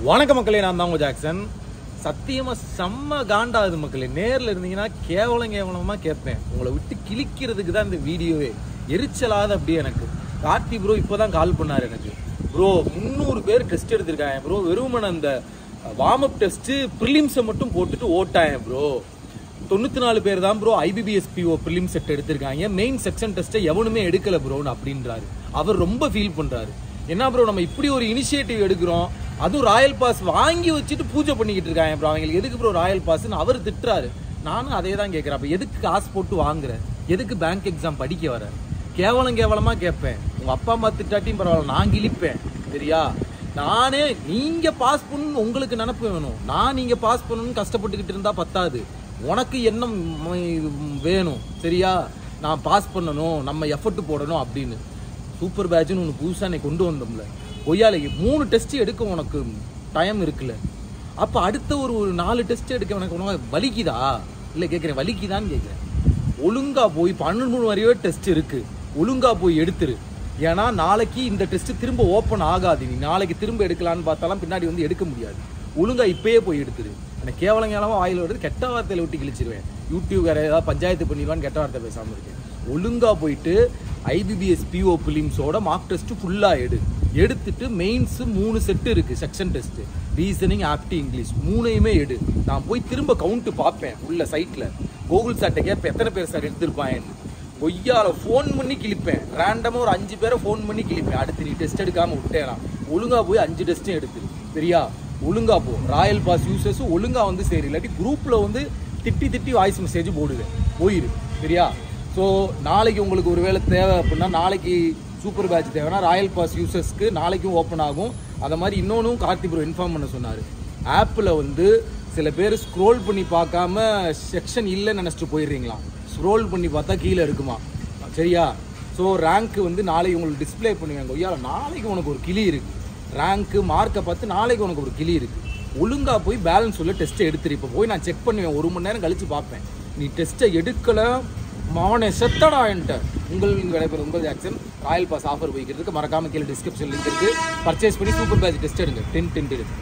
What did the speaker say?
வணக்கம் மக்களே, நான் தான் உங்க ஜாக்சன். சத்தியமா செம்ம காண்டாகுது மக்களே. நேரில் இருந்தீங்கன்னா கேவலமா கேட்பேன். உங்களை விட்டு கிழிக்கிறதுக்கு தான் இந்த வீடியோவே. எரிச்சலாத அப்படியே எனக்கு. கார்த்தி ப்ரோ இப்போதான் கால் பண்ணாரு எனக்கு. ப்ரோ 300 பேர் டெஸ்ட் எடுத்திருக்காங்க ப்ரோ. வெறுமன அந்த வார்ம் அப் டெஸ்ட் ப்ரிலிம்ஸை மட்டும் போட்டுட்டு ஓட்டாங்க ப்ரோ. 94 பேர் தான் bro IBBS PO prelim set எடுத்திருக்காங்க. மெயின் செக்ஷன் டெஸ்ட்டை எவனுமே எடுக்கல ப்ரோன்னு அப்படின்றாரு. அவர் ரொம்ப ஃபீல் பண்றாரு. என்ன ப்ரோ, நம்ம இப்படி ஒரு இனிஷியேட்டிவ் எடுக்கிறோம், அதுவும் ராயல் பாஸ் வாங்கி வச்சுட்டு பூஜை பண்ணிக்கிட்டு இருக்காங்க ப்ரோ. அவங்களுக்கு எதுக்கு ப்ரோ ராயல் பாஸ்ன்னு அவர் திட்டுறாரு. நானும் அதே தான் கேட்குறேன். அப்போ எதுக்கு காசு போட்டு வாங்குற? எதுக்கு பேங்க் எக்ஸாம் படிக்க வர? கேவலமா கேட்பேன். உங்க அப்பா அம்மா திட்டாட்டியும் பரவாயில்ல, நான் கிழிப்பேன் சரியா. நானே நீங்க பாஸ் பண்ணணும் உங்களுக்கு நினப்பு வேணும். நான் நீங்க பாஸ் பண்ணணும்னு கஷ்டப்பட்டுக்கிட்டு இருந்தா பத்தாது. உனக்கு எண்ணம் வேணும் சரியா. நான் பாஸ் பண்ணணும், நம்ம எஃபர்ட் போடணும் அப்படின்னு. சூப்பர் பேட்ச்னு ஒன்று புதுசாக நீ கொண்டு வந்தோம்ல, பொய்யாலைக்கு 3 டெஸ்ட் எடுக்க உனக்கு டைம் இருக்குல்ல. அப்போ அடுத்த ஒரு 4 டெஸ்ட் எடுக்க உனக்கு வலிக்குதா? இல்லை கேட்குறேன், வலிக்குதான்னு கேட்குறேன். ஒழுங்கா போய் 12 வரையோ டெஸ்ட் இருக்கு, ஒழுங்கா போய் எடுத்துரு. ஏன்னா நாளைக்கு இந்த டெஸ்ட் திரும்ப ஓப்பன் ஆகாது. நீ நாளைக்கு திரும்ப எடுக்கலான்னு பார்த்தாலும் பின்னாடி வந்து எடுக்க முடியாது. ஒழுங்கா இப்பயே போய் எடுத்துரு. எனக்கு கேவலமா வாயில் வருது, கெட்ட வார்த்தையில விட்டு கிழிச்சிருவேன். யூடியூப் வேற ஏதாவது பஞ்சாயத்து பண்ணிடுவான்னு கெட்ட வார்த்தை பேசாமல் இருக்கேன். ஒழுங்கா போயிட்டு IBBS PO பிலிம்ஸோட மார்க் டெஸ்ட் ஃபுல்லா எடுத்துட்டு மெயின்ஸ் 3 செட்டு இருக்கு. செக்ஷன் டெஸ்ட், ரீசனிங், ஆப்டி, இங்கிலீஷ் 3யுமே எடு. நான் போய் திரும்ப கவுண்ட் பார்ப்பேன் உள்ள சைட்ல. கூகுள் சார்ட்ட கேட்பேன் எத்தனை பேர் சார் எடுத்திருப்பாங்கன்னு. பொய்யால ஃபோன் பண்ணி கிழிப்பேன். ரேண்டமா ஒரு 5 பேரை ஃபோன் பண்ணி கிழிப்பேன். அடுத்து நீ டெஸ்ட் எடுக்காம விட்டேனா ஒழுங்கா போய் 5 டெஸ்ட்டும் எடுத்துரு சரியா. ஒழுங்கா போ. ராயல் பாஸ் யூசர்ஸ் ஒழுங்கா வந்து சரி, இல்லாட்டி குரூப்ல வந்து திட்டி வாய்ஸ் மெசேஜ் போடுவேன். போயிரு சரியா. ஸோ நாளைக்கு உங்களுக்கு ஒரு வேலை தேவை அப்படின்னா, நாளைக்கு சூப்பர் பேட்ச் தேவைன்னா ராயல் பாஸ் யூசர்ஸ்க்கு நாளைக்கும் ஓப்பன் ஆகும். அதை மாதிரி இன்னொன்றும் கார்த்தி ப்ரோ இன்ஃபார்ம் பண்ண சொன்னார். ஆப்பில் வந்து சில பேர் ஸ்க்ரோல் பண்ணி பார்க்காம செக்ஷன் இல்லைன்னு நினச்சிட்டு போயிடுறீங்களா. ஸ்க்ரோல் பண்ணி பார்த்தா கீழே இருக்குமா சரியா. ஸோ ரேங்க்கு வந்து நாளைக்கு உங்களுக்கு டிஸ்பிளே பண்ணுவாங்க. ஐயா நாளைக்கு உனக்கு ஒரு கிளி இருக்குது. ரேங்க்கு மார்க்கை பார்த்து நாளைக்கு உனக்கு ஒரு கிளி இருக்குது. ஒழுங்காக போய் பேலன்ஸ் உள்ள டெஸ்ட்டை எடுத்துரு. இப்போ போய் நான் செக் பண்ணுவேன், 1 மணி நேரம் கழித்து பார்ப்பேன். நீ டெஸ்ட்டை எடுக்கலை மாவனே செத்தடா என்கிட்ட. உங்கள் ஜாக்சன் ராயல் பாஸ் ஆஃபர் போய்க்கிறதுக்கு மறக்காம கீழே டிஸ்கிரிப்ஷன் லிங்க் இருக்கு. பர்ச்சேஸ் பண்ணி சூப்பர் பேட்ச் டெஸ்ட் எடுங்க. 10 இருக்கு.